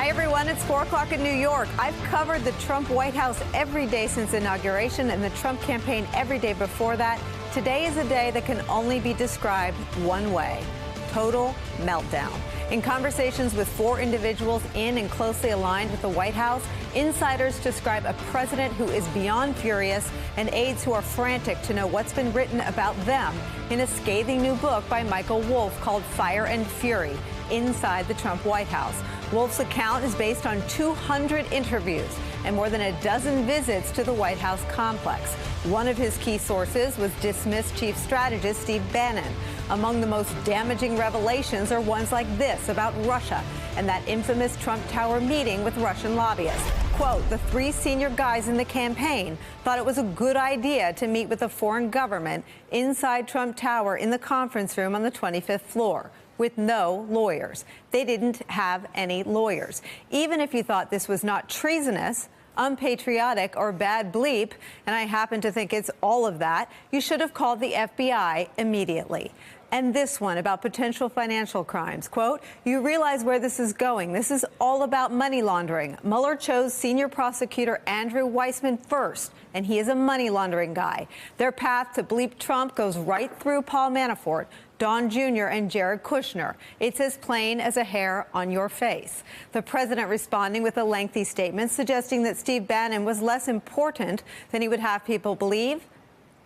Hi, everyone. It's 4 o'clock in New York. I've covered the Trump White House every day since inauguration and the Trump campaign every day before that. Today is a day that can only be described one way: total meltdown. In conversations with 4 individuals in and closely aligned with the White House, insiders describe a president who is beyond furious and aides who are frantic to know what's been written about them in a scathing new book by Michael Wolff called Fire and Fury: Inside the Trump White House. Wolff's account is based on 200 interviews and more than a dozen visits to the White House complex. One of his key sources was dismissed chief strategist Steve Bannon. Among the most damaging revelations are ones like this about Russia and that infamous Trump Tower meeting with Russian lobbyists. Quote, the 3 senior guys in the campaign thought it was a good idea to meet with a foreign government inside Trump Tower in the conference room on the 25th floor with no lawyers. They didn't have any lawyers. Even if you thought this was not treasonous, unpatriotic, or bad bleep, and I happen to think it's all of that, you should have called the FBI immediately. And this one about potential financial crimes. Quote, you realize where this is going. This is all about money laundering. Mueller chose senior prosecutor Andrew Weissmann first, and he is a money laundering guy. Their path to bleep Trump goes right through Paul Manafort, Don Jr., and Jared Kushner. It's as plain as a hair on your face. The president responding with a lengthy statement suggesting that Steve Bannon was less important than he would have people believe,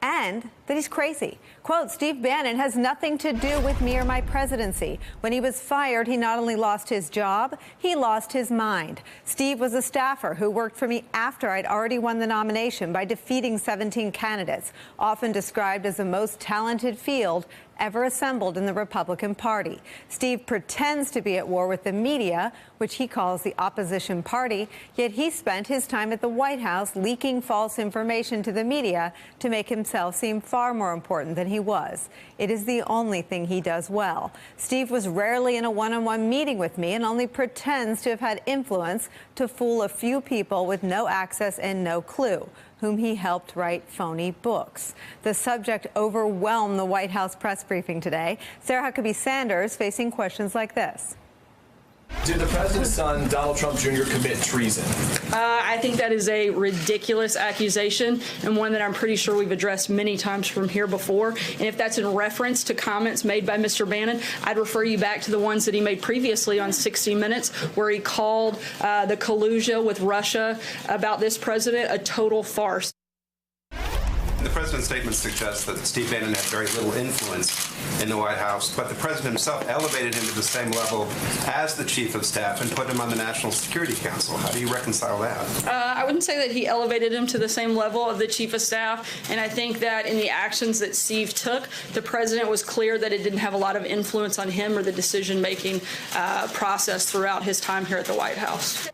and that he's crazy. Quote, Steve Bannon has nothing to do with me or my presidency. When he was fired, he not only lost his job, he lost his mind. Steve was a staffer who worked for me after I'd already won the nomination by defeating 17 candidates, often described as the most talented field ever assembled in the Republican Party. Steve pretends to be at war with the media, which he calls the opposition party, yet he spent his time at the White House leaking false information to the media to make himself seem far more important than he was. It is the only thing he does well. Steve was rarely in a one-on-one meeting with me and only pretends to have had influence to fool a few people with no access and no clue, whom he helped write phony books. The subject overwhelmed the White House press briefing today. Sarah Huckabee Sanders facing questions like this. Did the president's son, Donald Trump Jr., commit treason? I think that is a ridiculous accusation and one that I'm pretty sure we've addressed many times from here before. And if that's in reference to comments made by Mr. Bannon, I'd refer you back to the ones that he made previously on 60 Minutes, where he called the collusion with Russia about this president a total farce. The president's statement suggests that Steve Bannon had very little influence in the White House, but the president himself elevated him to the same level as the chief of staff and put him on the National Security Council. How do you reconcile that? I wouldn't say that he elevated him to the same level of the chief of staff, and I think that in the actions that Steve took, the president was clear that it didn't have a lot of influence on him or the decision-making process throughout his time here at the White House.